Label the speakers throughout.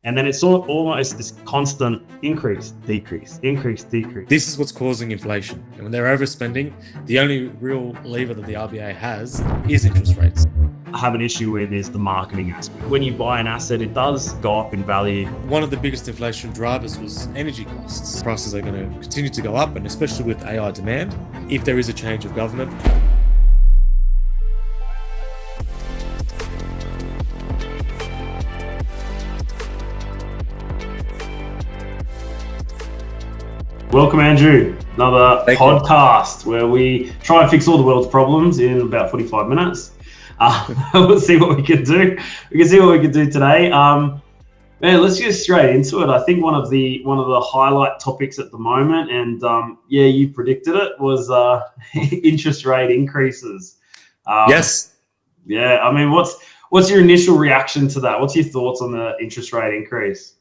Speaker 1: And then it's sort of almost this constant increase, decrease, increase, decrease.
Speaker 2: This is what's causing inflation. And when they're overspending, the only real lever that the RBA has is interest rates.
Speaker 1: I have an issue with is the marketing aspect. When you buy an asset, it does go up in value.
Speaker 2: One of the biggest inflation drivers was energy costs. Prices are going to continue to go up, and especially with AI demand, if there is a change of government.
Speaker 1: Welcome, Andrew. Another podcast where we try and fix all the world's problems in about 45 minutes. We'll see what we can do. We can see what we can do today. Man, let's get straight into it. I think one of the highlight topics at the moment, and you predicted it, was interest rate increases.
Speaker 2: Yes.
Speaker 1: Yeah. I mean, what's your initial reaction to that? What's your thoughts on the interest rate increase?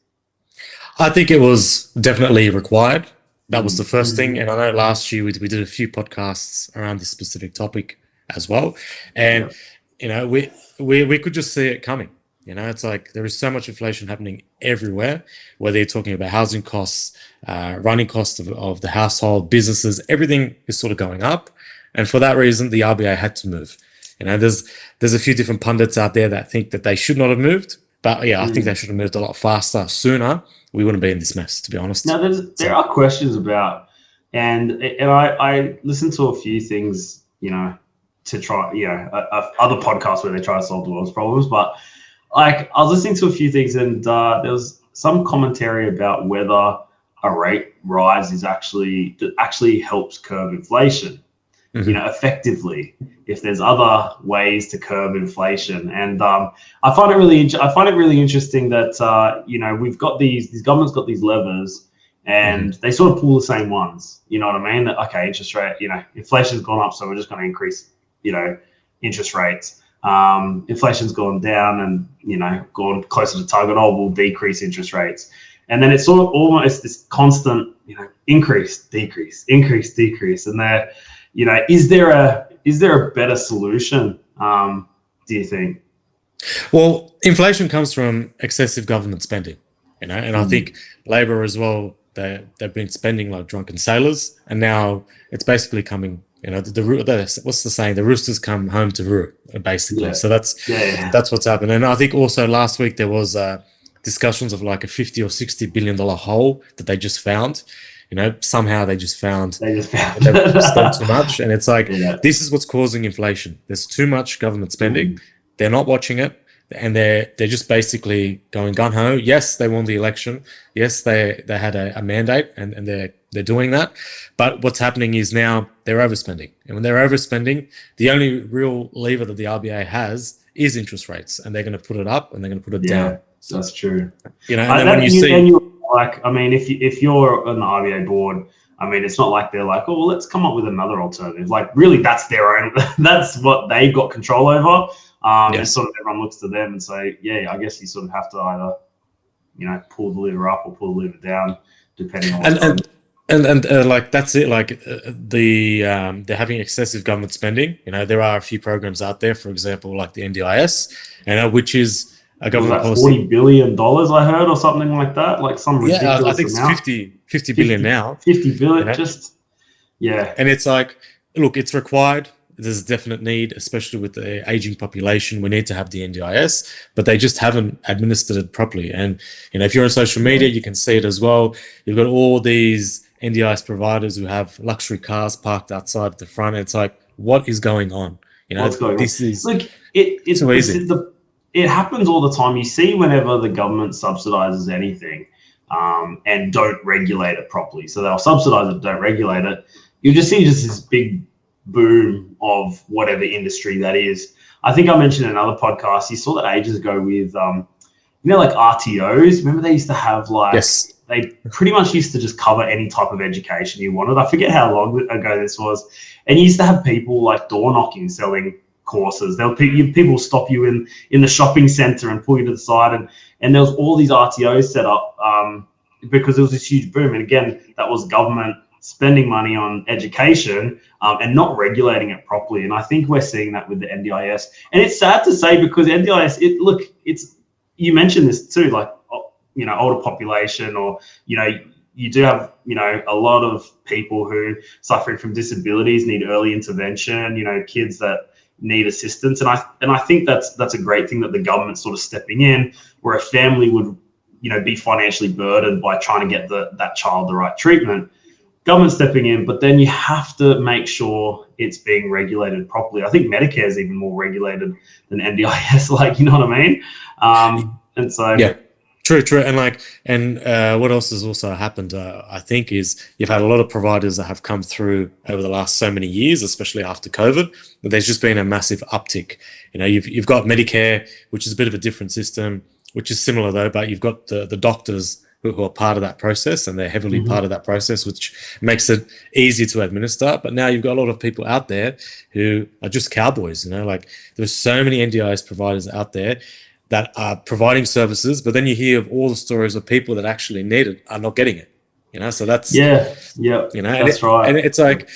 Speaker 2: I think it was definitely required. That was the first thing. And I know last year we did a few podcasts around this specific topic as well. And, we could just see it coming. It's like there is so much inflation happening everywhere, whether you're talking about housing costs, running costs of the household, businesses, everything is sort of going up. And for that reason, the RBA had to move. There's a few different pundits out there that think that they should not have moved. But I think they should have moved a lot faster, sooner. We wouldn't be in this mess, to be honest.
Speaker 1: Now, there are questions about, and I listened to a few things, to try, other podcasts where they try to solve the world's problems. But I was listening to a few things, and there was some commentary about whether a rate rise is actually helps curb inflation, effectively. If there's other ways to curb inflation, and I find it really interesting that we've got these government's got these levers, and they sort of pull the same ones. You know what I mean? That, okay, interest rate, inflation's gone up, so we're just going to increase, interest rates. Inflation's gone down, and gone closer to target. Oh, we'll decrease interest rates, and then it's sort of almost this constant, increase, decrease, increase, decrease, and there. Is there a better solution, do you think?
Speaker 2: Well, inflation comes from excessive government spending, and I think Labor as well, they've been spending like drunken sailors, and now it's basically coming, what's the saying? The roosters come home to roo, basically. Yeah. So that's what's happened. And I think also last week there was discussions of like a $50 or $60 billion hole that they just found. Somehow they just found they've spent too much, and it's like this is what's causing inflation. There's too much government spending. They're not watching it, and they're just basically going gun ho. Yes, they won the election. Yes, they had a mandate, and they're doing that. But what's happening is now they're overspending, and when they're overspending, the only real lever that the RBA has is interest rates, and they're going to put it up and they're going to put it down.
Speaker 1: So, that's true.
Speaker 2: And then when you see.
Speaker 1: Like, I mean, if you're on the RBA board, I mean, it's not like they're like, oh, well, let's come up with another alternative. Like, really, that's their own. That's what they've got control over. And sort of everyone looks to them and say, yeah, I guess you sort of have to either, pull the lever up or pull the lever down, depending on.
Speaker 2: And like that's it. Like they're having excessive government spending. There are a few programs out there, for example, like the NDIS, which is. A government
Speaker 1: policy. $40 billion, I heard, or something like that. Like some ridiculous
Speaker 2: I think
Speaker 1: amount.
Speaker 2: It's 50 billion now.
Speaker 1: 50 billion,
Speaker 2: And it's like, look, it's required. There's a definite need, especially with the aging population. We need to have the NDIS, but they just haven't administered it properly. And if you're on social media, you can see it as well. You've got all these NDIS providers who have luxury cars parked outside at the front. And it's like, what is going on?
Speaker 1: What's going on?
Speaker 2: Is
Speaker 1: like it's
Speaker 2: so easy.
Speaker 1: It happens all the time. You see whenever the government subsidizes anything and don't regulate it properly. So they'll subsidize it, don't regulate it. You just see this big boom of whatever industry that is. I think I mentioned in another podcast, you saw that ages ago with, like RTOs. Remember they used to have they pretty much used to just cover any type of education you wanted. I forget how long ago this was. And you used to have people like door knocking, selling courses. People stop you in the shopping center and pull you to the side, and there was all these RTOs set up because there was this huge boom. And again, that was government spending money on education and not regulating it properly. And I think we're seeing that with the NDIS. And it's sad to say because NDIS, you mentioned this too, like older population, or you do have a lot of people who suffering from disabilities need early intervention. Kids that need assistance, and I think that's a great thing that the government's sort of stepping in, where a family would be financially burdened by trying to get that child the right treatment. Government stepping in, but then you have to make sure it's being regulated properly. I think Medicare is even more regulated than NDIS, like, you know what I mean? And so
Speaker 2: yeah, true. And what else has also happened, I think, is you've had a lot of providers that have come through over the last so many years, especially after COVID, but there's just been a massive uptick. You've got Medicare, which is a bit of a different system, which is similar though, but you've got the doctors who are part of that process, and they're heavily part of that process, which makes it easy to administer. But now you've got a lot of people out there who are just cowboys, like there's so many NDIS providers out there that are providing services, but then you hear of all the stories of people that actually need it are not getting it, so that's,
Speaker 1: that's right.
Speaker 2: And it's like,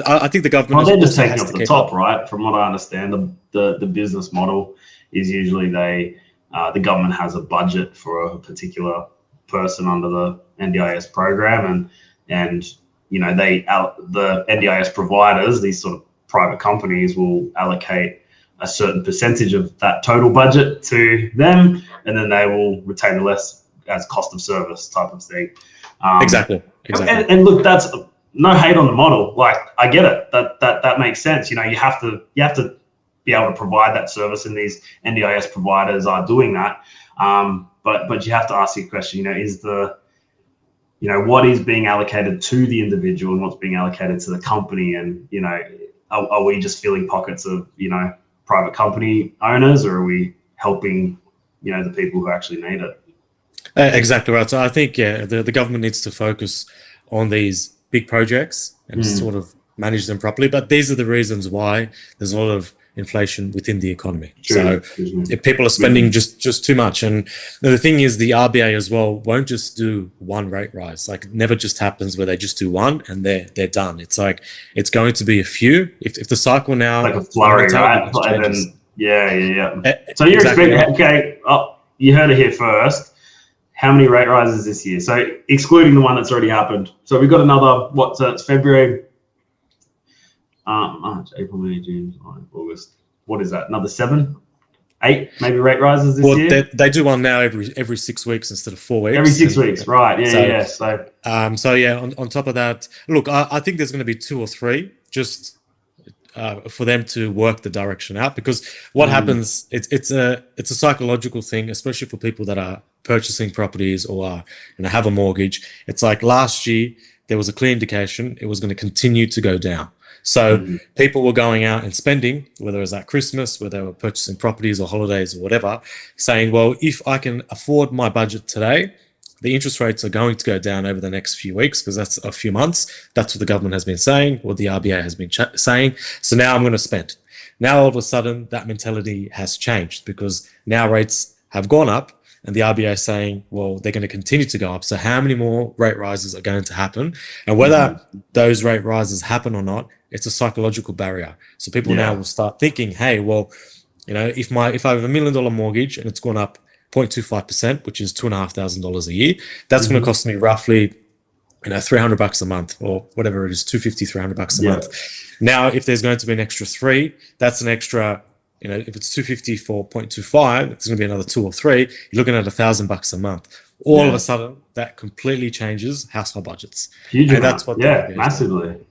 Speaker 2: I think the government
Speaker 1: they're just taking off the top, right? From what I understand, the business model is usually the government has a budget for a particular person under the NDIS program, and the NDIS providers, these sort of private companies, will allocate a certain percentage of that total budget to them, and then they will retain the rest as cost of service type of thing.
Speaker 2: Exactly.
Speaker 1: And look, that's no hate on the model. Like, I get it. That makes sense. You have to be able to provide that service, and these NDIS providers are doing that. But you have to ask your question, is what is being allocated to the individual and what's being allocated to the company? And, are we just filling pockets of, private company owners, or are we helping, the people who actually need it?
Speaker 2: Exactly right. So I think, the government needs to focus on these big projects and sort of manage them properly. But these are the reasons why there's a lot of inflation within the economy. So if people are spending just too much, and the thing is, the RBA as well won't just do one rate rise. Like, it never just happens where they just do one and they're done. It's like, it's going to be a few. If the cycle now,
Speaker 1: like a flurry, right? So you're
Speaker 2: exactly
Speaker 1: expecting, okay, you heard it here first. How many rate rises this year? So excluding the one that's already happened. So we've got another, it's February, March, April, May, June, July, August. What is that? Another 7, 8 maybe rate rises this year?
Speaker 2: They do one now every 6 weeks instead of 4 weeks.
Speaker 1: Every 6 weeks, right? Yeah,
Speaker 2: So on top of that, look, I think there's going to be 2 or 3 just for them to work the direction out, because what happens, it's a psychological thing, especially for people that are purchasing properties or have a mortgage. It's like last year there was a clear indication it was going to continue to go down. So people were going out and spending, whether it was at Christmas, whether they were purchasing properties or holidays or whatever, saying, well, if I can afford my budget today, the interest rates are going to go down over the next few weeks, because that's a few months. That's what the government has been saying, or the RBA has been saying. So now I'm going to spend. Now, all of a sudden, that mentality has changed, because now rates have gone up, and the RBA is saying, well, they're going to continue to go up. So how many more rate rises are going to happen? And whether those rate rises happen or not, it's a psychological barrier. So people now will start thinking, hey, well, if I have $1 million mortgage and it's gone up 0.25%, which is $2,500 a year, that's going to cost me roughly, $300 a month, or whatever it is, $250, $300 a month. Now, if there's going to be an extra 3, that's an extra, if it's $250 for 0.25, it's going to be another 2 or 3. You're looking at $1,000 a month. All of a sudden, that completely changes household budgets.
Speaker 1: Huge amount. That's what massively.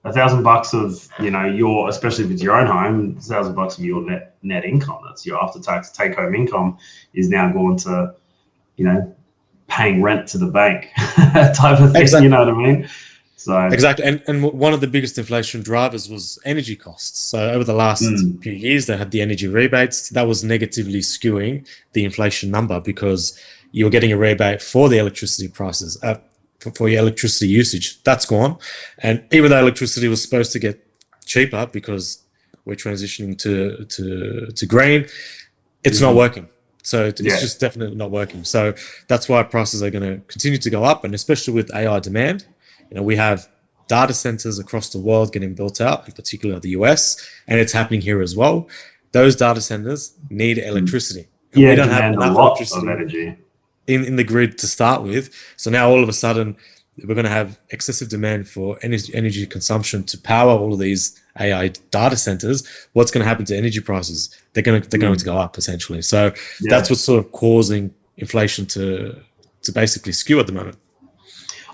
Speaker 1: $1,000 of your, especially if it's your own home, $1,000 of your net income, that's your after tax take home income, is now going to paying rent to the bank type of thing.
Speaker 2: Exactly.
Speaker 1: You know what I mean? So
Speaker 2: exactly. And one of the biggest inflation drivers was energy costs. So over the last few years, they had the energy rebates. That was negatively skewing the inflation number, because you're getting a rebate for the electricity prices, for your electricity usage. That's gone. And even though electricity was supposed to get cheaper because we're transitioning to green, it's not working. So it's just definitely not working. So that's why prices are going to continue to go up. And especially with AI demand, we have data centers across the world getting built out, in particular the US, and it's happening here as well. Those data centers need electricity.
Speaker 1: We don't have enough electricity. Of energy.
Speaker 2: in the grid to start with. So now all of a sudden we're going to have excessive demand for energy consumption to power all of these AI data centers. What's going to happen to energy prices? They're going to go up essentially. So that's what's sort of causing inflation to basically skew at the moment.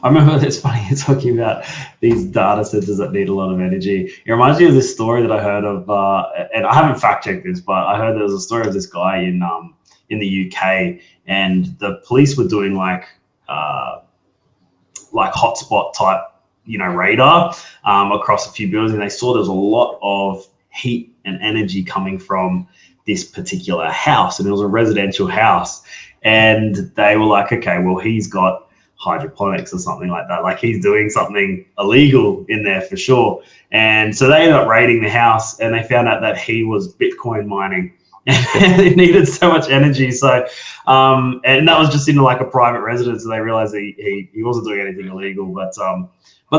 Speaker 1: I remember, it's funny you're talking about these data centers that need a lot of energy. It reminds me of this story that I heard of, and I haven't fact checked this, but I heard there was a story of this guy in the UK, and the police were doing like hotspot type, radar across a few buildings, and they saw there was a lot of heat and energy coming from this particular house, and it was a residential house, and they were like, okay, well, he's got hydroponics or something like that, like he's doing something illegal in there for sure. And so they ended up raiding the house, and they found out that he was Bitcoin mining and it needed so much energy. So and that was just in like a private residence, so they realized he wasn't doing anything illegal. But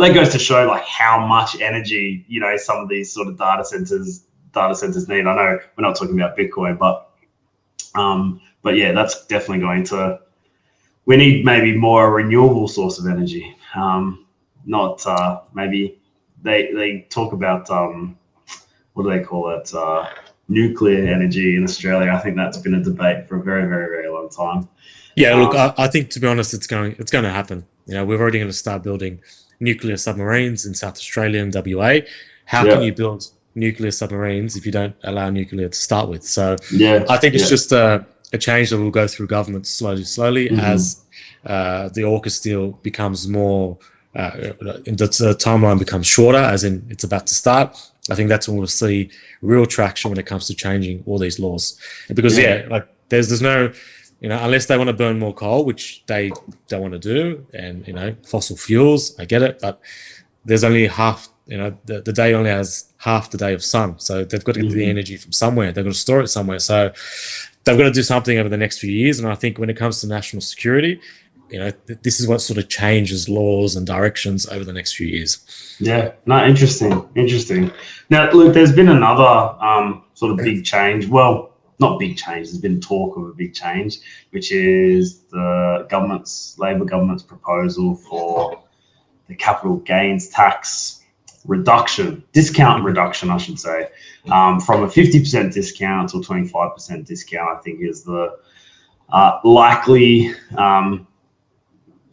Speaker 1: that goes to show like how much energy some of these sort of data centers need. I know we're not talking about Bitcoin, but yeah, that's definitely going to, we need maybe more a renewable source of energy. Not maybe they talk about what do they call it, nuclear energy in Australia. I think that's been a debate for a very, very, very long time.
Speaker 2: Yeah, look, I think, to be honest, it's going to happen. We're already going to start building nuclear submarines in South Australia and WA. How can you build nuclear submarines if you don't allow nuclear to start with? So I think it's just a change that will go through government slowly as the AUKUS deal becomes more, the timeline becomes shorter, as in it's about to start. I think that's when we'll see real traction when it comes to changing all these laws. Because like there's no, unless they want to burn more coal, which they don't want to do, and fossil fuels, I get it, but there's only half. The day only has half the day of sun, so they've got to get the energy from somewhere. They've got to store it somewhere. So they've got to do something over the next few years. And I think when it comes to national security, this is what sort of changes laws and directions over the next few years. Yeah,
Speaker 1: no, interesting. Now, look, there's been another sort of big change. Well, not big change. There's been talk of a big change, which is the Labor government's proposal for the capital gains tax discount reduction, I should say, from a 50% discount to a 25% discount. I think is the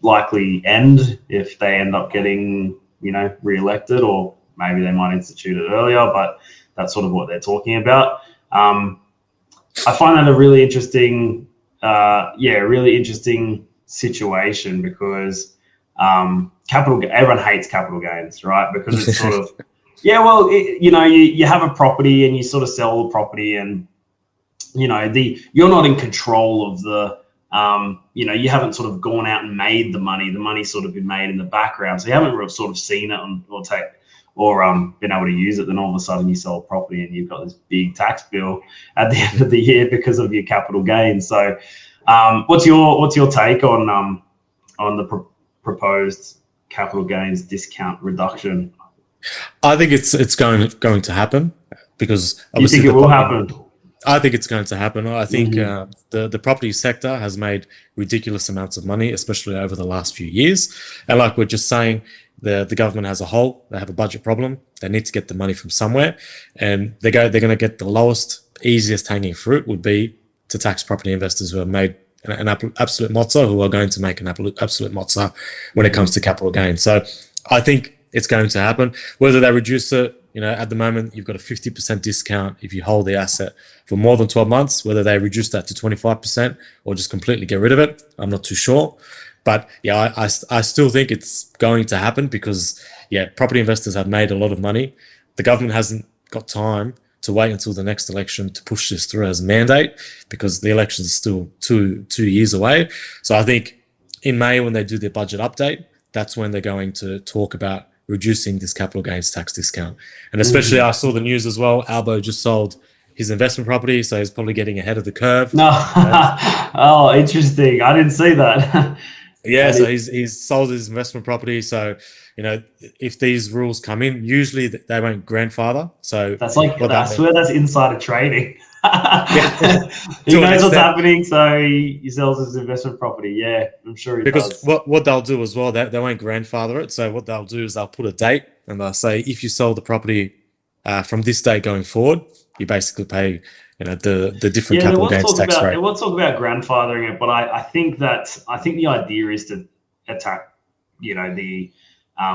Speaker 1: likely end if they end up getting re-elected, or maybe they might institute it earlier, but that's sort of what they're talking about. I find that a really interesting situation, because everyone hates capital gains, right? Because it's sort of you have a property and you sort of sell the property, and you're not in control of the you haven't sort of gone out and made the money's sort of been made in the background, so you haven't sort of seen it or been able to use it. Then all of a sudden you sell a property and you've got this big tax bill at the end of the year because of your capital gains. So what's your take on the proposed capital gains discount reduction?
Speaker 2: I think it's going to happen, because
Speaker 1: you think it will happen?
Speaker 2: I think it's going to happen. I think the property sector has made ridiculous amounts of money, especially over the last few years. And like we're just saying, the government as a whole, they have a budget problem. They need to get the money from somewhere, and they're going to get the lowest, easiest hanging fruit would be to tax property investors who have made an absolute mozza, who are going to make an absolute mozza when it comes to capital gains. So I think it's going to happen. Whether they reduce it, at the moment, you've got a 50% discount if you hold the asset for more than 12 months. Whether they reduce that to 25% or just completely get rid of it, I'm not too sure. But yeah, I still think it's going to happen, because property investors have made a lot of money. The government hasn't got time to wait until the next election to push this through as a mandate, because the election is still two years away. So I think in May, when they do their budget update, that's when they're going to talk about reducing this capital gains tax discount. And especially, I saw the news as well, Albo just sold his investment property, so he's probably getting ahead of the curve.
Speaker 1: No. Oh, interesting. I didn't see that.
Speaker 2: Yeah, so he's sold his investment property. So, if these rules come in, usually they won't grandfather. So
Speaker 1: that's like, I swear that's insider trading. He knows what's happening, so he sells his investment property. Yeah, I'm sure he does.
Speaker 2: Because what they'll do as well, they won't grandfather it. So what they'll do is they'll put a date and they'll say, if you sell the property from this date going forward, you basically pay the different capital gains tax rate.
Speaker 1: There was talk about grandfathering it, but I think the idea is to attack, the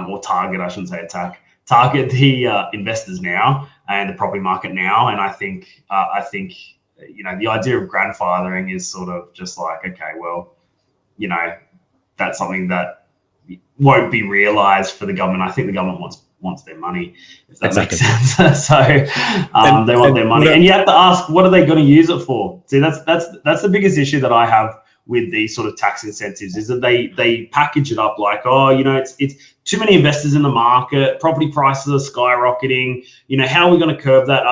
Speaker 1: or target, I shouldn't say attack, target the investors now and the property market now. And I think the idea of grandfathering is sort of just like, okay, well, that's something that won't be realized for the government. I think the government wants their money, if that makes sense. So they want their money, and you have to ask, what are they going to use it for? See, that's the biggest issue that I have with these sort of tax incentives, is that they package it up like, it's too many investors in the market, property prices are skyrocketing. How are we going to curb that?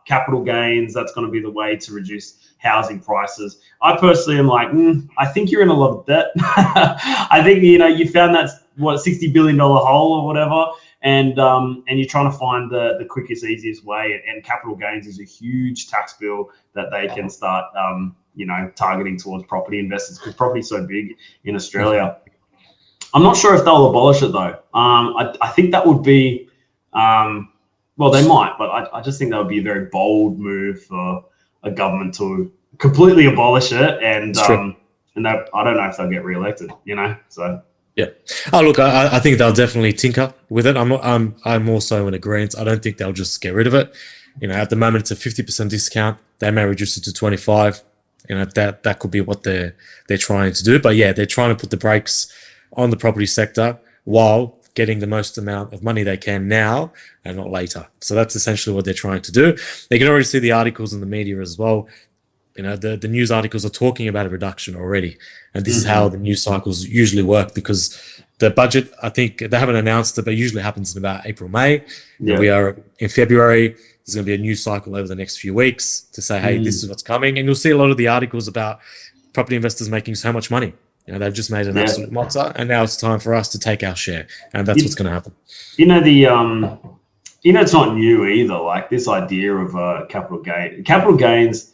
Speaker 1: Capital gains, that's going to be the way to reduce housing prices. I personally am like, I think you're in a lot of debt. I think, you found that, $60 billion hole or whatever, and you're trying to find the quickest, easiest way. And capital gains is a huge tax bill that they can start, targeting towards property investors, because property is so big in Australia. I'm not sure if they'll abolish it though. I think that would be, well, they might, but I just think that would be a very bold move for a government to completely abolish it, and that, I don't know if they'll get re-elected. So.
Speaker 2: Yeah. Oh, look, I think they'll definitely tinker with it. I'm also in agreement. I don't think they'll just get rid of it. At the moment it's a 50% discount. They may reduce it to 25. That could be what they're trying to do. But yeah, they're trying to put the brakes on the property sector while getting the most amount of money they can now and not later. So that's essentially what they're trying to do. They can already see the articles in the media as well. The news articles are talking about a reduction already. And this is how the news cycles usually work, because the budget, I think they haven't announced it, but usually happens in about April, May. Yeah. We are in February. There's going to be a news cycle over the next few weeks to say, hey, this is what's coming. And you'll see a lot of the articles about property investors making so much money. They've just made an absolute mozza, and now it's time for us to take our share. And that's what's going to happen.
Speaker 1: It's not new either. Like this idea of capital gains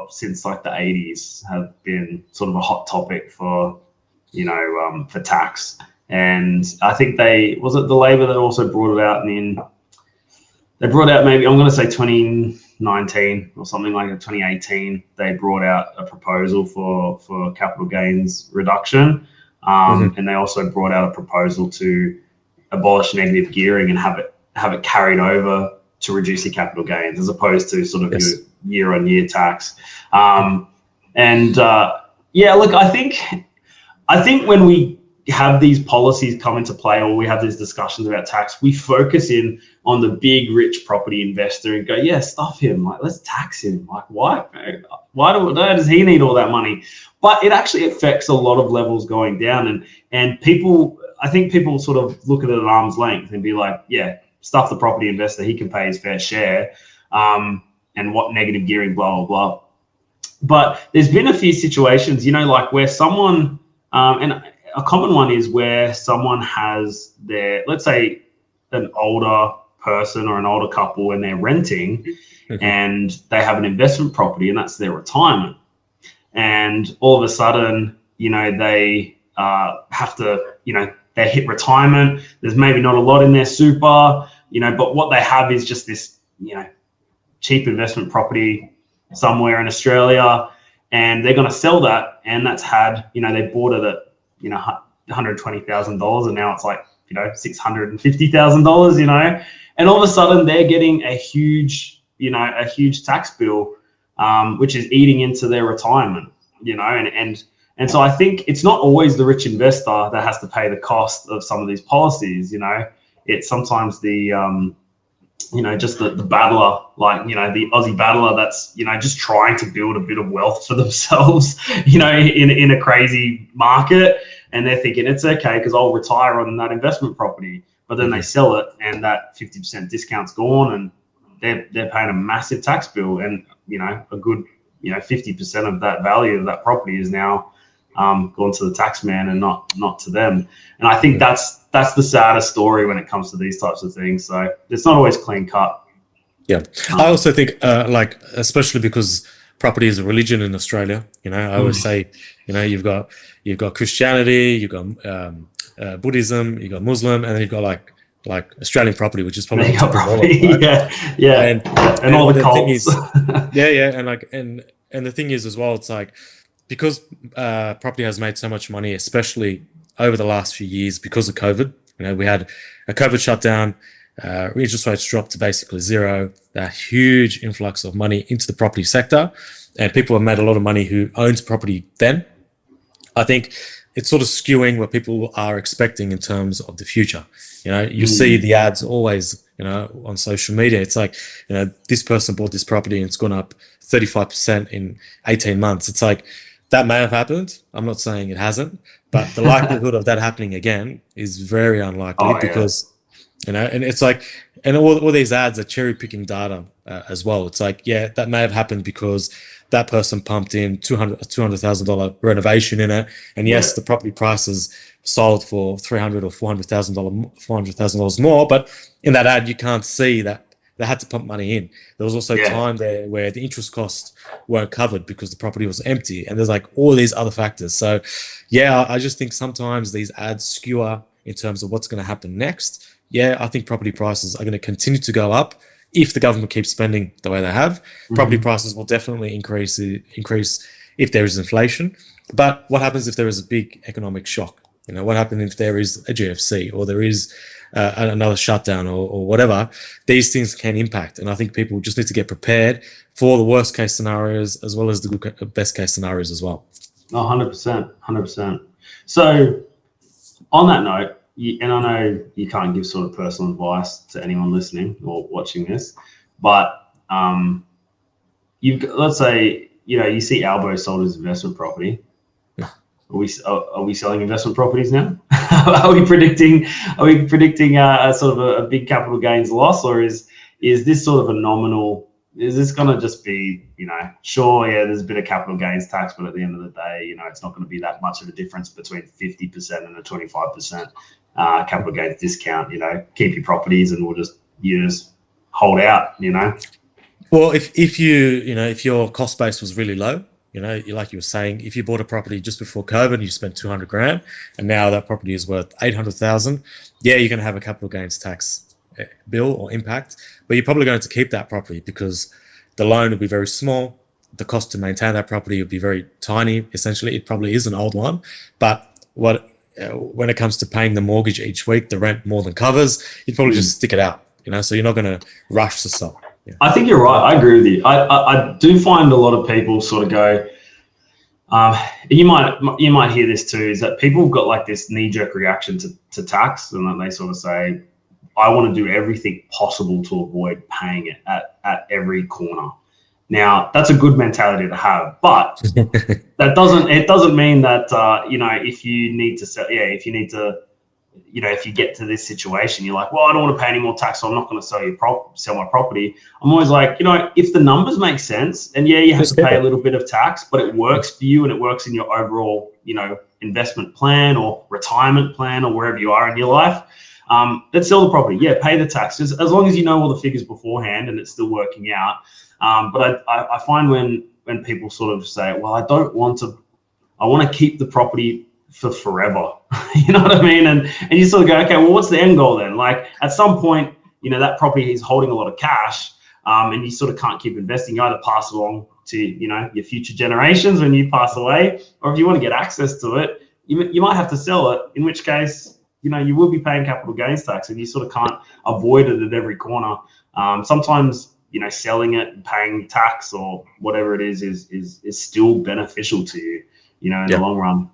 Speaker 1: since like the 80s have been sort of a hot topic for tax. And I think was it the Labor that also brought it out they brought out, maybe I'm going to say 2019 or something like 2018, they brought out a proposal for capital gains reduction. And they also brought out a proposal to abolish negative gearing and have it carried over to reduce your capital gains, as opposed to sort of your year-on-year tax. Look, I think when we have these policies come into play, or we have these discussions about tax, we focus in on the big rich property investor and go, stuff him, like let's tax him. Like why does he need all that money? But it actually affects a lot of levels going down, and I think people sort of look at it at arm's length and be like, stuff the property investor, he can pay his fair share, and what negative gearing, blah blah blah. But there's been a few situations, like where someone, and a common one is where someone has let's say an older person or an older couple, and they're renting and they have an investment property, and that's their retirement. And all of a sudden, they have to, they hit retirement. There's maybe not a lot in their super, but what they have is just this, cheap investment property somewhere in Australia, and they're going to sell that. And that's had, they bought it at, $120,000, and now it's like, $650,000, and all of a sudden they're getting a huge tax bill, which is eating into their retirement, and so I think it's not always the rich investor that has to pay the cost of some of these policies. It's sometimes the, just the battler, like, the Aussie battler that's, just trying to build a bit of wealth for themselves, in a crazy market. And they're thinking it's okay because I'll retire on that investment property. But then they sell it and that 50% discount's gone, and they're paying a massive tax bill. And, a good, 50% of that value of that property is now gone to the tax man and not to them. And I think that's the saddest story when it comes to these types of things. So it's not always clean cut.
Speaker 2: Yeah. I also think, like, especially because property is a religion in Australia, I always say, you've got Christianity, you've got Buddhism, you've got Muslim, and then you've got like Australian property, which is probably on
Speaker 1: Mega
Speaker 2: top of all of
Speaker 1: property,
Speaker 2: them, right?
Speaker 1: yeah, and all
Speaker 2: And
Speaker 1: the
Speaker 2: the thing
Speaker 1: cults.
Speaker 2: is, yeah, and the thing is as well, it's like, because property has made so much money, especially over the last few years because of COVID. We had a COVID shutdown, interest rates dropped to basically zero, a huge influx of money into the property sector, and people have made a lot of money who owned property then. I think it's sort of skewing what people are expecting in terms of the future. You see the ads always, on social media. It's like, this person bought this property and it's gone up 35% in 18 months. It's like, that may have happened. I'm not saying it hasn't, but the likelihood of that happening again is very unlikely because, and it's like, and all these ads are cherry picking data as well. It's like, yeah, that may have happened because that person pumped in $200,000 renovation in it, and yes, the property prices sold for $300,000 or $400,000 more. But in that ad, you can't see that they had to pump money in. There was also time there where the interest costs weren't covered because the property was empty, and there's like all these other factors. So, yeah, I just think sometimes these ads skewer in terms of what's going to happen next. Yeah, I think property prices are going to continue to go up if the government keeps spending the way they have. Property prices will definitely increase if there is inflation. But what happens if there is a big economic shock? What happens if there is a GFC or there is another shutdown or whatever? These things can impact, and I think people just need to get prepared for the worst case scenarios as well as the best case scenarios as well.
Speaker 1: 100%, 100%. So, on that note, and I know you can't give sort of personal advice to anyone listening or watching this, but let's say you see Albo sold his investment property. Are we selling investment properties now? Are we predicting a sort of a big capital gains loss, or is this sort of a nominal? Is this going to just be, sure, yeah, there's a bit of capital gains tax, but at the end of the day, it's not going to be that much of a difference between 50% and a 25% capital gains discount. Keep your properties and you just hold out.
Speaker 2: Well, if your cost base was really low, like you were saying, if you bought a property just before COVID, you spent 200 grand, and now that property is worth 800,000. Yeah, you're going to have a capital gains tax bill or impact, but you're probably going to keep that property because the loan will be very small. The cost to maintain that property would be very tiny. Essentially, it probably is an old one, but when it comes to paying the mortgage each week, the rent more than covers. You'd probably just stick it out. So you're not going to rush to sell. Yeah.
Speaker 1: I think you're right. I agree with you. I do find a lot of people sort of go, you might hear this too, is that people have got like this knee-jerk reaction to tax, and then they sort of say, I want to do everything possible to avoid paying it at every corner. Now, that's a good mentality to have, but it doesn't mean that if you need to sell, if you get to this situation, you're like, well, I don't want to pay any more tax, so I'm not going to sell my property. I'm always like, if the numbers make sense, and you have to pay a little bit of tax, but it works for you and it works in your overall, investment plan or retirement plan or wherever you are in your life, let's sell the property. Yeah, pay the taxes as long as you know all the figures beforehand and it's still working out. But I find when people sort of say, well, I want to keep the property for forever. You know what I mean? And you sort of go, okay, well, what's the end goal then? Like at some point, that property is holding a lot of cash, and you sort of can't keep investing. You either pass along to, your future generations when you pass away, or if you want to get access to it, you might have to sell it, in which case, you will be paying capital gains tax, and you sort of can't avoid it at every corner. Sometimes, selling it and paying tax or whatever it is still beneficial to you, in the long run.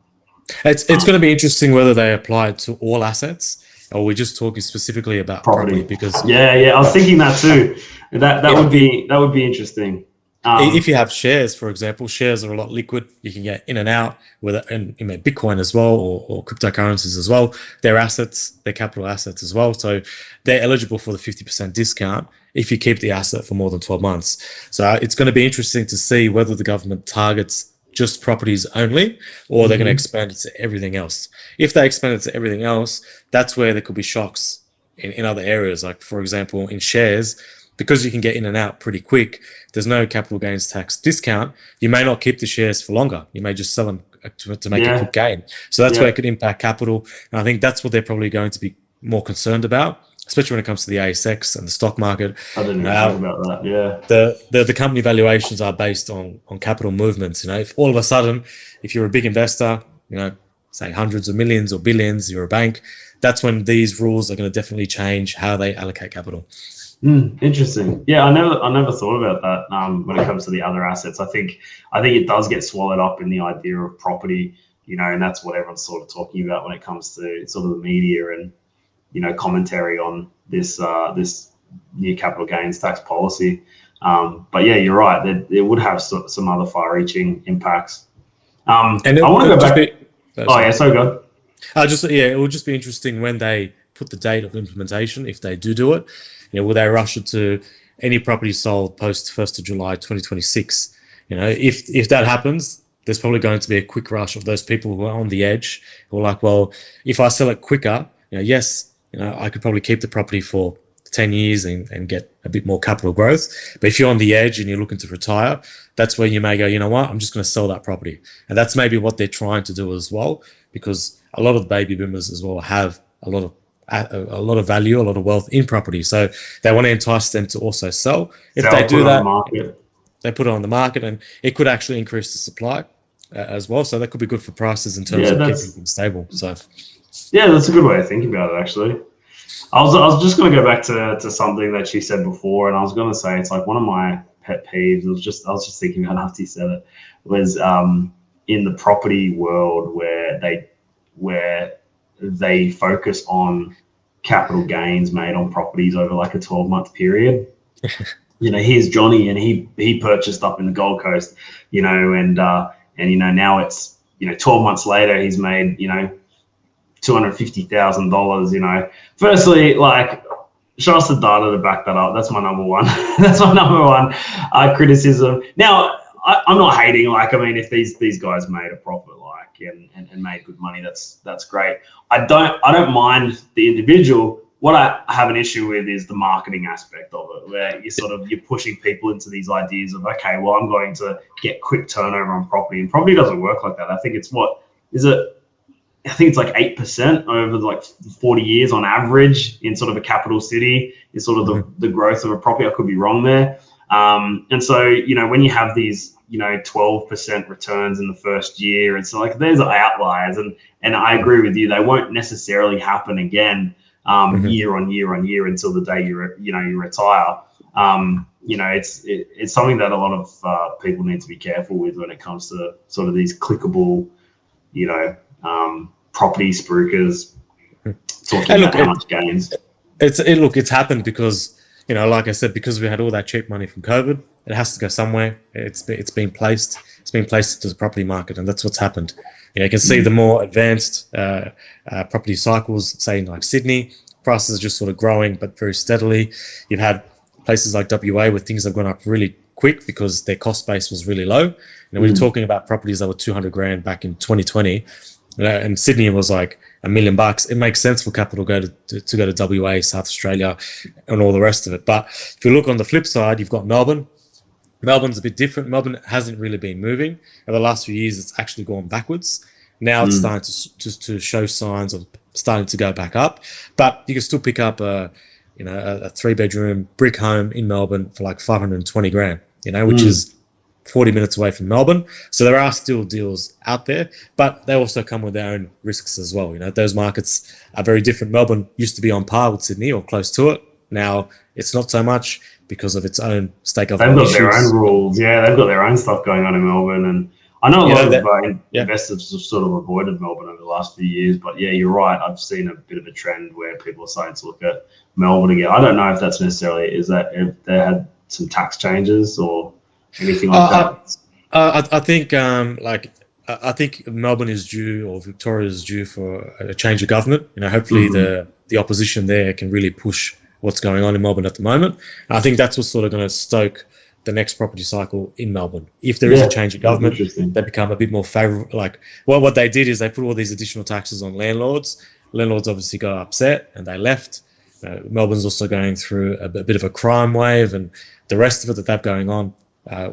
Speaker 2: It's going to be interesting whether they apply it to all assets, or we're just talking specifically about property. Because
Speaker 1: I was thinking that too. That would be interesting.
Speaker 2: If you have shares, for example, shares are a lot liquid. You can get in and out with it, and Bitcoin as well, or cryptocurrencies as well. They're assets, they're capital assets as well. So they're eligible for the 50% discount if you keep the asset for more than 12 months. So it's going to be interesting to see whether the government targets just properties only, or they're going to expand it to everything else. If they expand it to everything else, that's where there could be shocks in other areas. Like, for example, in shares, because you can get in and out pretty quick, there's no capital gains tax discount. You may not keep the shares for longer. You may just sell them to make a quick gain. So that's where it could impact capital. And I think that's what they're probably going to be more concerned about, especially when it comes to the ASX and the stock market.
Speaker 1: I didn't even think about that.
Speaker 2: The company valuations are based on capital movements. If all of a sudden, if you're a big investor, say hundreds of millions or billions, you're a bank, that's when these rules are going to definitely change how they allocate capital.
Speaker 1: Interesting. Yeah, I never thought about that when it comes to the other assets. I think it does get swallowed up in the idea of property, and that's what everyone's sort of talking about when it comes to sort of the media and commentary on this new capital gains tax policy. But yeah, you're right. It would have some other far-reaching impacts. And I want to go back. So go.
Speaker 2: It will just be interesting when they put the date of implementation, if they do it. Will they rush it to any property sold post 1st of July 2026? If that happens, there's probably going to be a quick rush of those people who are on the edge, who are like, well, if I sell it quicker, yes, I could probably keep the property for 10 years and get a bit more capital growth. But if you're on the edge and you're looking to retire, that's where you may go, you know what, I'm just going to sell that property. And that's maybe what they're trying to do as well, because a lot of baby boomers as well have a lot of value, a lot of wealth in property. So they want to entice them to also sell. If they do that, they put it on the market, and it could actually increase the supply as well. So that could be good for prices in terms of keeping them stable. So
Speaker 1: yeah, that's a good way of thinking about it, actually. I was just going to go back to something that she said before, and I was going to say it's like one of my pet peeves. I was just thinking about after you said it was in the property world where they focus on capital gains made on properties over like a 12-month period. Here's Johnny, and he purchased up in the Gold Coast, and now it's 12 months later he's made $250,000. Firstly, like, show us the data to back that up. That's my number one. That's my number one criticism. Now, I'm not hating. Like, I mean, if these guys made a profit, and made good money, that's great. I don't mind the individual. What I have an issue with is the marketing aspect of it, where you're pushing people into these ideas of, okay, well, I'm going to get quick turnover on property, and property doesn't work like that. I think it's I think it's like 8% over like 40 years on average in sort of a capital city is sort of the growth of a property. I could be wrong there. And so, when you have these, 12% returns in the first year, it's like there's outliers, and I agree with you. They won't necessarily happen again year on year on year until the day you retire. It's something that a lot of people need to be careful with when it comes to sort of these clickable, property spruikers talking about how much gains.
Speaker 2: It's happened because, like I said, because we had all that cheap money from COVID, it has to go somewhere. It's been placed into the property market, and that's what's happened. You can see the more advanced property cycles, say in like Sydney, prices are just sort of growing, but very steadily. You've had places like WA where things have gone up really quick because their cost base was really low. When you're talking about properties that were 200 grand back in 2020, and Sydney was like $1 million, it makes sense for capital to go to WA, South Australia, and all the rest of it. But if you look on the flip side, you've got Melbourne. Melbourne's a bit different. Melbourne hasn't really been moving. Over the last few years, it's actually gone backwards. Now it's starting to show signs of starting to go back up. But you can still pick up a 3-bedroom brick home in Melbourne for like 520 grand, which is 40 minutes away from Melbourne. So there are still deals out there, but they also come with their own risks as well. Those markets are very different. Melbourne used to be on par with Sydney or close to it. Now it's not so much because of its own state government issues.
Speaker 1: They've got their own rules. Yeah, they've got their own stuff going on in Melbourne. And I know a lot of investors have sort of avoided Melbourne over the last few years. But yeah, you're right. I've seen a bit of a trend where people are starting to look at Melbourne again. I don't know if that's necessarily, if they had some tax changes or anything like that.
Speaker 2: I think I think Melbourne is due, or Victoria is due, for a change of government. Hopefully the opposition there can really push what's going on in Melbourne at the moment. I think that's what's sort of going to stoke the next property cycle in Melbourne. If there is a change of government, they become a bit more favourable. Like, what they did is they put all these additional taxes on landlords. Landlords obviously got upset and they left. Melbourne's also going through a bit of a crime wave and the rest of it that they've going on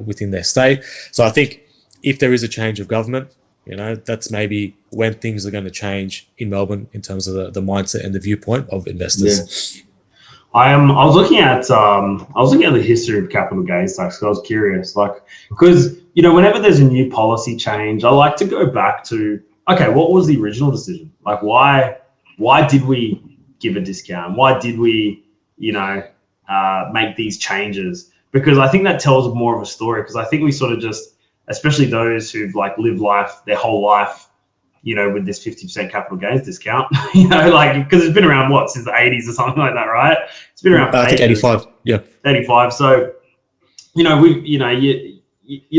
Speaker 2: within their state. So I think if there is a change of government, that's maybe when things are going to change in Melbourne in terms of the mindset and the viewpoint of investors.
Speaker 1: Yeah. I was looking at the history of capital gains tax because I was curious, because whenever there's a new policy change, I like to go back to, okay, what was the original decision? Like, why did we give a discount? Why did we make these changes? Because I think that tells more of a story. Because I think we sort of just, especially those who've lived life their whole life, with this 50% capital gains discount, because it's been around since the 80s or something like that, right? It's been around.
Speaker 2: I think 85. Yeah,
Speaker 1: 85. So, you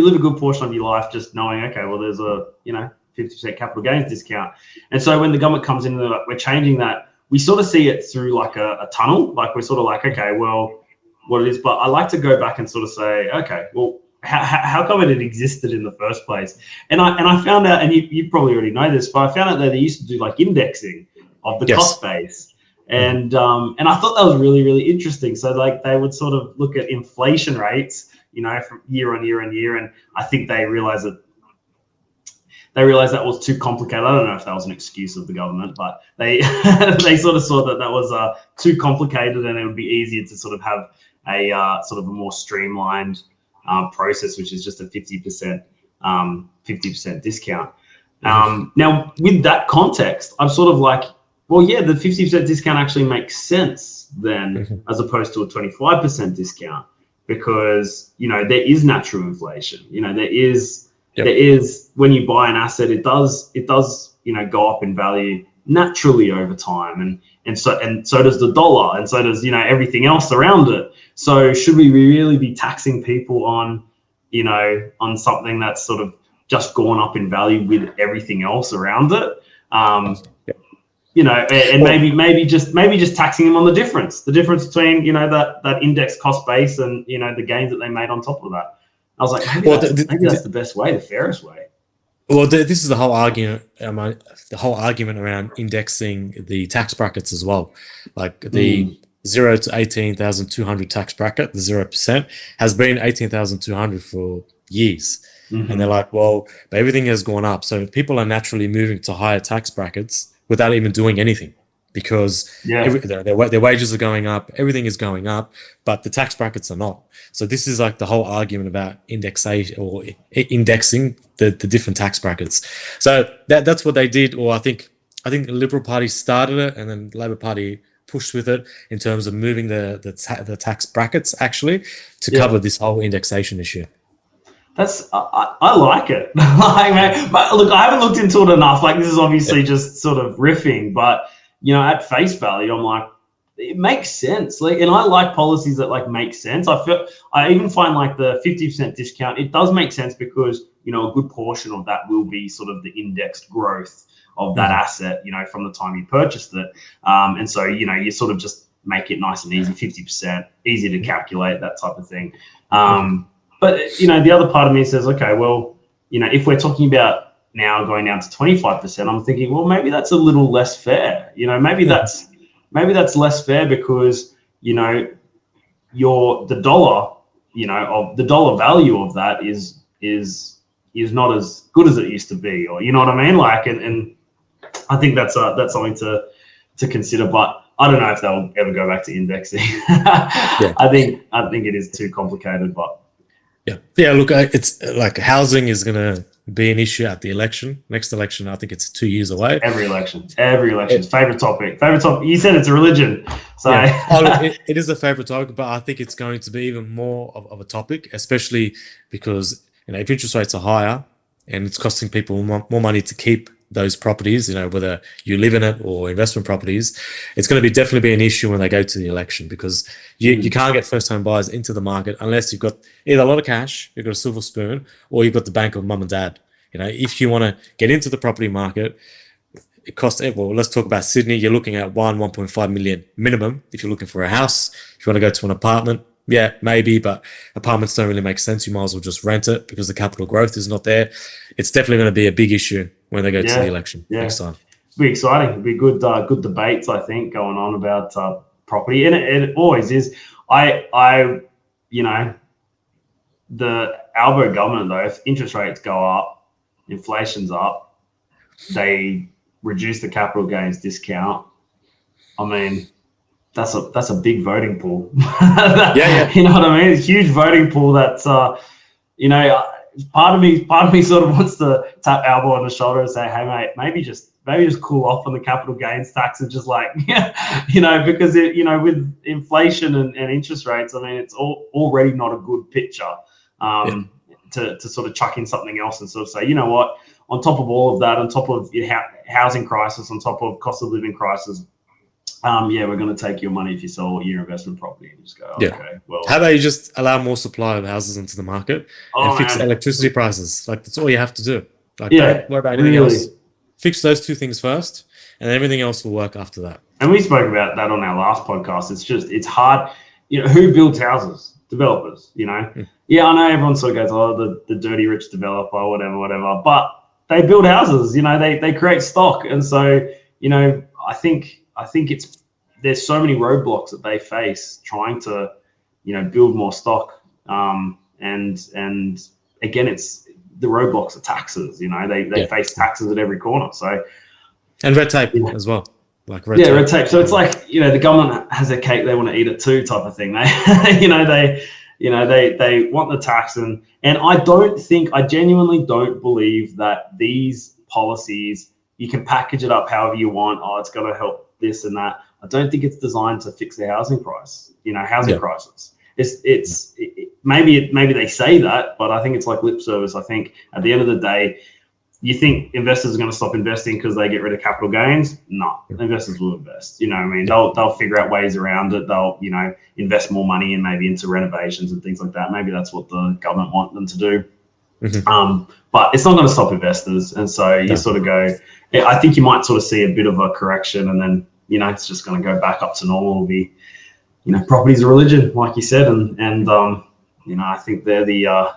Speaker 1: live a good portion of your life just knowing, okay, well, there's a 50% capital gains discount, and so when the government comes in, we're changing that. We sort of see it through a tunnel. We're sort of okay, well, what it is. But I like to go back and sort of say, okay, well, how come it existed in the first place? And I found out, and you probably already know this, but I found out that they used to do indexing of the cost base. And I thought that was really, really interesting. So they would sort of look at inflation rates, from year on year on year. And I think they realized that was too complicated. I don't know if that was an excuse of the government, but they they sort of saw that was too complicated, and it would be easier to sort of have a sort of a more streamlined process, which is just a 50% discount. Now, with that context, I'm sort of well, yeah, the 50% discount actually makes sense then, as opposed to a 25% discount, because there is natural inflation. There is when you buy an asset, it does go up in value naturally over time, and so does the dollar, and so does everything else around it. So should we really be taxing people on something that's sort of just gone up in value with everything else around it? And maybe just taxing them on the difference between that index cost base and the gains that they made on top of that. I was like, maybe that's the best way, the fairest way.
Speaker 2: Well, this is the whole argument. The whole argument around indexing the tax brackets as well, the 0 to 18,200 tax bracket, the 0% has been 18,200 for years, and they're like, well, but everything has gone up, so people are naturally moving to higher tax brackets without even doing anything, because their wages are going up, everything is going up, but the tax brackets are not. So this is the whole argument about indexation or indexing the different tax brackets. So that's what they did, or I think the Liberal Party started it, and then the Labor Party pushed with it in terms of moving the tax brackets actually to cover this whole indexation issue.
Speaker 1: That's I like it. But look, I haven't looked into it enough. This is obviously just sort of riffing, but at face value, I'm like, it makes sense. And I like policies that make sense. I even find the 50% discount, it does make sense because a good portion of that will be sort of the indexed growth of that asset, from the time you purchased it. And so, you sort of just make it nice and easy, 50%, easy to calculate, that type of thing. But, the other part of me says, okay, well, if we're talking about now going down to 25%, I'm thinking, well, maybe that's a little less fair. Maybe that's less fair because, the dollar, of the dollar value of that is not as good as it used to be, or, you know what I mean? And I think that's something to consider, but I don't know if they'll ever go back to indexing. I think it is too complicated, but
Speaker 2: yeah. Look, it's housing is going to be an issue at the next election. I think it's 2 years away. Every election,
Speaker 1: favorite topic. You said it's a religion, so
Speaker 2: it is a favorite topic, but I think it's going to be even more of a topic, especially because if interest rates are higher and it's costing people more money to keep those properties, whether you live in it or investment properties, it's going to definitely be an issue when they go to the election, because you can't get first-time buyers into the market unless you've got either a lot of cash, you've got a silver spoon, or you've got the bank of mum and dad. If you want to get into the property market, it costs, well, let's talk about Sydney. You're looking at 1.5 million minimum if you're looking for a house. If you want to go to an apartment, yeah, maybe, but apartments don't really make sense. You might as well just rent it because the capital growth is not there. It's definitely going to be a big issue when they go to the election next time.
Speaker 1: It'll be exciting. It'll be good debates, I think, going on about property, and it always is. You know, the Alberta government though, if interest rates go up, inflation's up, they reduce the capital gains discount. I mean, that's a big voting pool.
Speaker 2: Yeah.
Speaker 1: You know what I mean? It's a huge voting pool. That's you know, part of me sort of wants to tap Albo on the shoulder and say, hey mate, maybe just cool off on the capital gains tax, and just like, you know, because it, you know, with inflation and interest rates, I mean, it's already not a good picture. To sort of chuck in something else and sort of say, you know what, on top of all of that, on top of housing crisis, on top of cost of living crisis, yeah, we're going to take your money if you sell your investment property. And just go, okay, well.
Speaker 2: How about you just allow more supply of houses into the market and fix electricity prices? Like, that's all you have to do. Like, don't worry about anything else. Fix those two things first, and everything else will work after that.
Speaker 1: And we spoke about that on our last podcast. It's hard. You know, who builds houses? Developers, you know. Yeah, I know everyone sort of goes, oh, the dirty rich developer, whatever. But they build houses, you know, they create stock. And so, you know, I think there's so many roadblocks that they face trying to, you know, build more stock. And again, it's the roadblocks are taxes, you know, they face taxes at every corner. So, and
Speaker 2: red tape as well. Like
Speaker 1: red tape. So it's like, you know, the government has a cake, they want to eat it too, type of thing. They want the tax, and I genuinely don't believe that these policies, you can package it up however you want. Oh, it's going to help this and that. I don't think it's designed to fix the housing price, housing crisis. Maybe they say that, but I think it's like lip service. I think at the end of the day, you think investors are going to stop investing because they get rid of capital gains? No, investors will invest. You know what I mean? They'll figure out ways around it. They'll, invest more money and maybe into renovations and things like that. Maybe that's what the government want them to do. But it's not going to stop investors. And so you sort of go, I think you might sort of see a bit of a correction, and then, it's just going to go back up to normal. It'll be, property's a religion, like you said. And I think they're the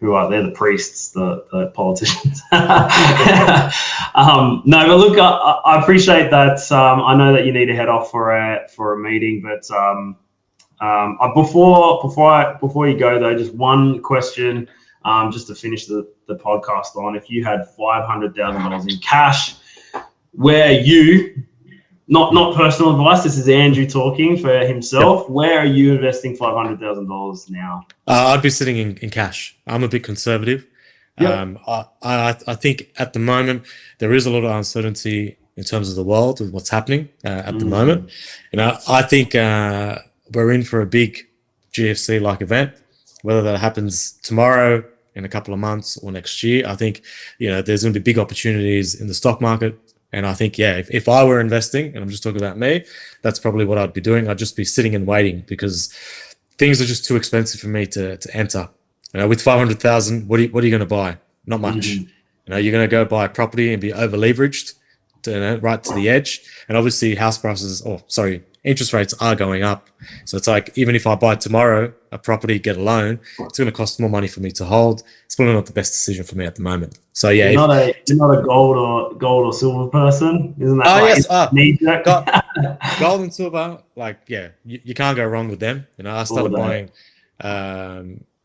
Speaker 1: they're the priests, the politicians. No, but look, I appreciate that. I know that you need to head off for a meeting, but before you go though, just one question, just to finish the podcast on. If you had $500,000 in cash, where you, not personal advice, this is Andrew talking for himself. Where are you investing $500,000 now?
Speaker 2: I'd be sitting in cash. I'm a bit conservative. I think at the moment there is a lot of uncertainty in terms of the world with what's happening at the moment. I think we're in for a big GFC-like event, whether that happens tomorrow, in a couple of months, or next year. I think there's going to be big opportunities in the stock market. And I think, if I were investing, and I'm just talking about me, that's probably what I'd be doing. I'd just be sitting and waiting, because things are just too expensive for me to enter. With 500,000, what are you going to buy? Not much. You're going to go buy a property and be over leveraged right to the edge. And obviously interest rates are going up. So it's like, even if I buy tomorrow a property, get a loan, it's going to cost more money for me to hold. It's probably not the best decision for me at the moment. So
Speaker 1: you're not a gold or silver person, isn't that?
Speaker 2: Gold and silver, you can't go wrong with them. I started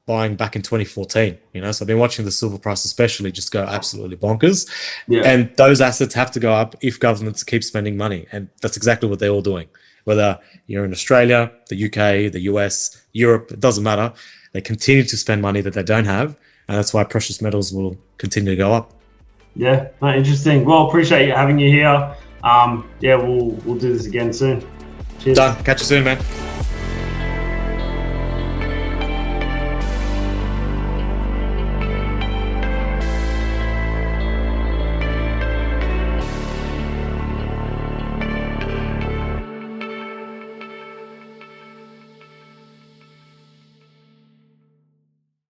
Speaker 2: buying back in 2014. So I've been watching the silver price especially just go absolutely bonkers. And those assets have to go up if governments keep spending money, and that's exactly what they're all doing. Whether you're in Australia, the UK, the US, Europe, it doesn't matter. They continue to spend money that they don't have, and that's why precious metals will continue to go up.
Speaker 1: Yeah, interesting. Well, appreciate having you here. We'll do this again soon. Cheers.
Speaker 2: Done. Catch you soon, man.